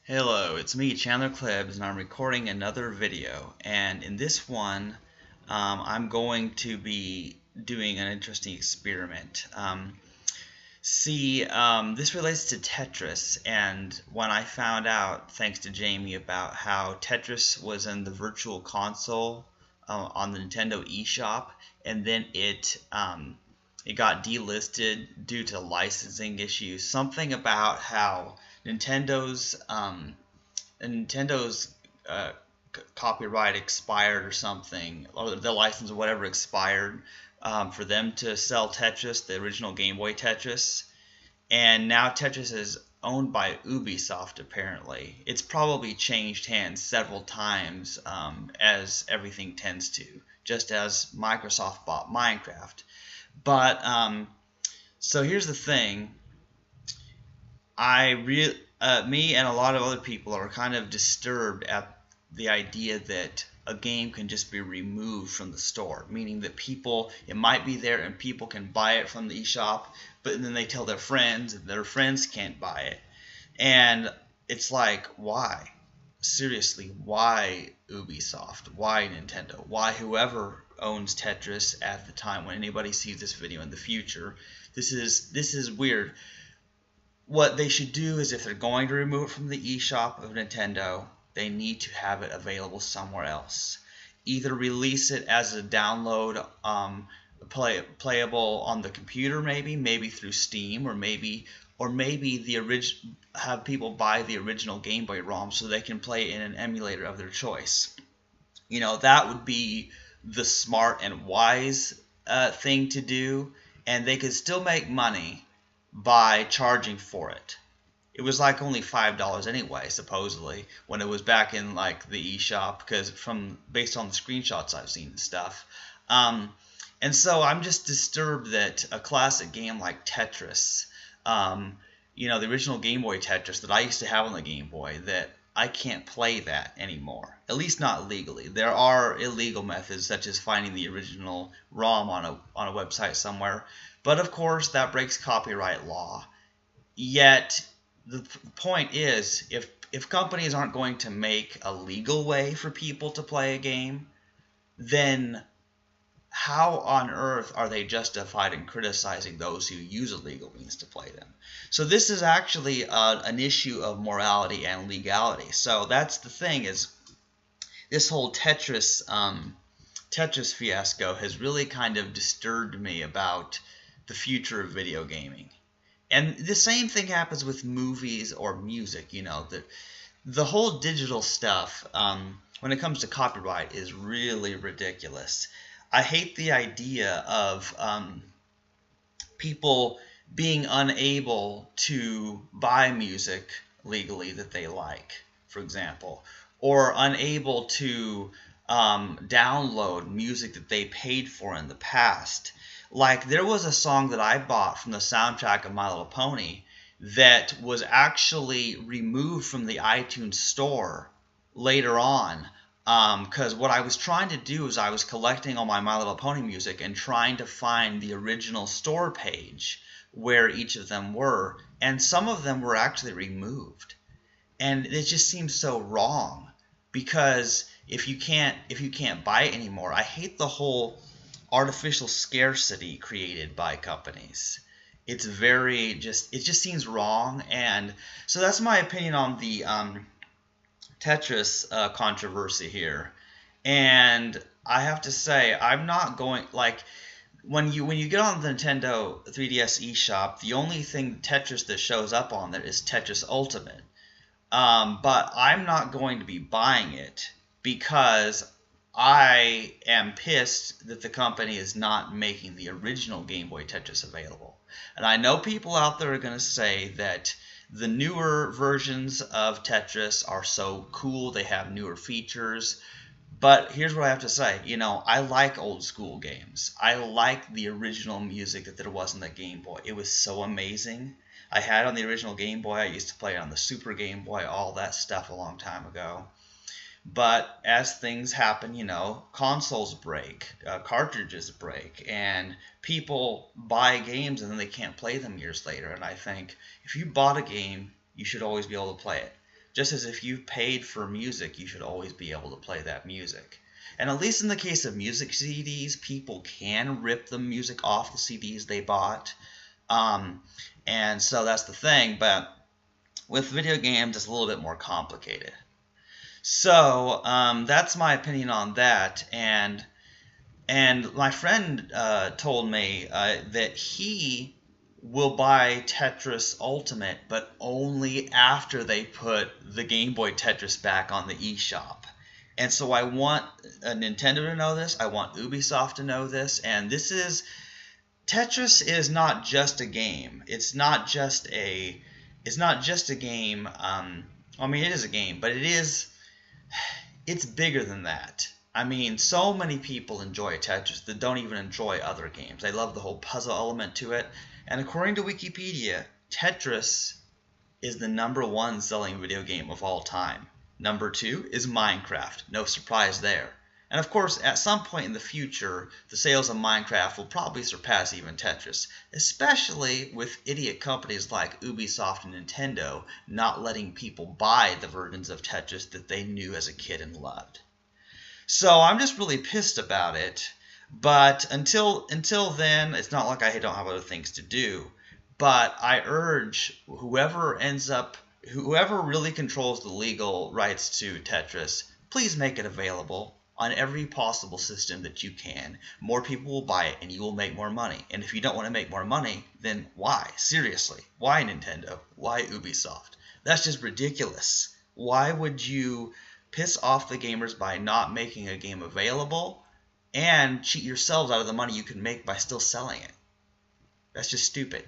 Hello, it's me, Chandler Klebs, and I'm recording another video. And in this one, I'm going to be doing an interesting experiment. This relates to Tetris, and when I found out, thanks to Jamie, about how Tetris was in the Virtual Console on the Nintendo eShop, and then it got delisted due to licensing issues. Something about how Nintendo's copyright expired or something, or the license or whatever expired for them to sell Tetris, the original Game Boy Tetris. And now Tetris is owned by Ubisoft, apparently. It's probably changed hands several times, as everything tends to, just as Microsoft bought Minecraft. But so here's the thing. Me and a lot of other people are kind of disturbed at the idea that a game can just be removed from the store, meaning that it might be there and people can buy it from the eShop, but then they tell their friends and their friends can't buy it. And it's like, why? Seriously, why Ubisoft? Why Nintendo? Why whoever owns Tetris at the time when anybody sees this video in the future? This is weird. What they should do is, if they're going to remove it from the eShop of Nintendo, they need to have it available somewhere else. Either release it as a download, playable on the computer, maybe through Steam, or maybe have people buy the original Game Boy ROM so they can play in an emulator of their choice. You know, that would be the smart and wise thing to do, and they could still make money by charging for it. It was like only $5 anyway, supposedly, when it was back in like the eShop, because based on the screenshots I've seen and stuff. And so I'm just disturbed that a classic game like Tetris, the original Game Boy Tetris that I used to have on the Game Boy, that I can't play that anymore, at least not legally. There are illegal methods, such as finding the original ROM on a website somewhere, but of course that breaks copyright law. Yet the point is, if companies aren't going to make a legal way for people to play a game, then how on earth are they justified in criticizing those who use illegal means to play them? So this is actually an issue of morality and legality. So that's the thing, is this whole Tetris fiasco has really kind of disturbed me about the future of video gaming. And the same thing happens with movies or music. The whole digital stuff, when it comes to copyright, is really ridiculous. I hate the idea of people being unable to buy music legally that they like, for example, or unable to download music that they paid for in the past. Like, there was a song that I bought from the soundtrack of My Little Pony that was actually removed from the iTunes store later on. Because what I was trying to do is I was collecting all My Little Pony music and trying to find the original store page where each of them were, and some of them were actually removed. And it just seems so wrong, because if you can't buy it anymore, I hate the whole artificial scarcity created by companies. It just seems wrong. And so that's my opinion on the Tetris controversy here. And I have to say, I'm not going, like, when you get on the Nintendo 3DS eShop, the only thing Tetris that shows up on there is Tetris Ultimate. But I'm not going to be buying it because I am pissed that the company is not making the original Game Boy Tetris available. And I know people out there are going to say that the newer versions of Tetris are so cool, they have newer features. But here's what I have to say. I like old school games. I like the original music that there was on the Game Boy. It was so amazing. I had it on the original Game Boy. I used to play it on the Super Game Boy, all that stuff a long time ago. But as things happen, consoles break, cartridges break, and people buy games and then they can't play them years later. And I think if you bought a game, you should always be able to play it. Just as if you've paid for music, you should always be able to play that music. And at least in the case of music CDs, people can rip the music off the CDs they bought. And so that's the thing. But with video games, it's a little bit more complicated. So that's my opinion on that. And my friend told me that he will buy Tetris Ultimate, but only after they put the Game Boy Tetris back on the eShop. And so I want Nintendo to know this. I want Ubisoft to know this. And this is Tetris is not just a game. It's not just a game. I mean, it is a game, but it's bigger than that. I mean, so many people enjoy Tetris that don't even enjoy other games. They love the whole puzzle element to it. And according to Wikipedia, Tetris is the #1 selling video game of all time. Number 2 is Minecraft. No surprise there. And of course, at some point in the future, the sales of Minecraft will probably surpass even Tetris, especially with idiot companies like Ubisoft and Nintendo not letting people buy the versions of Tetris that they knew as a kid and loved. So I'm just really pissed about it. But until then, it's not like I don't have other things to do. But I urge whoever really controls the legal rights to Tetris, please make it available on every possible system that you can. More people will buy it and you will make more money. And if you don't want to make more money, then why? Seriously, why Nintendo? Why Ubisoft? That's just ridiculous. Why would you piss off the gamers by not making a game available and cheat yourselves out of the money you can make by still selling it? That's just stupid.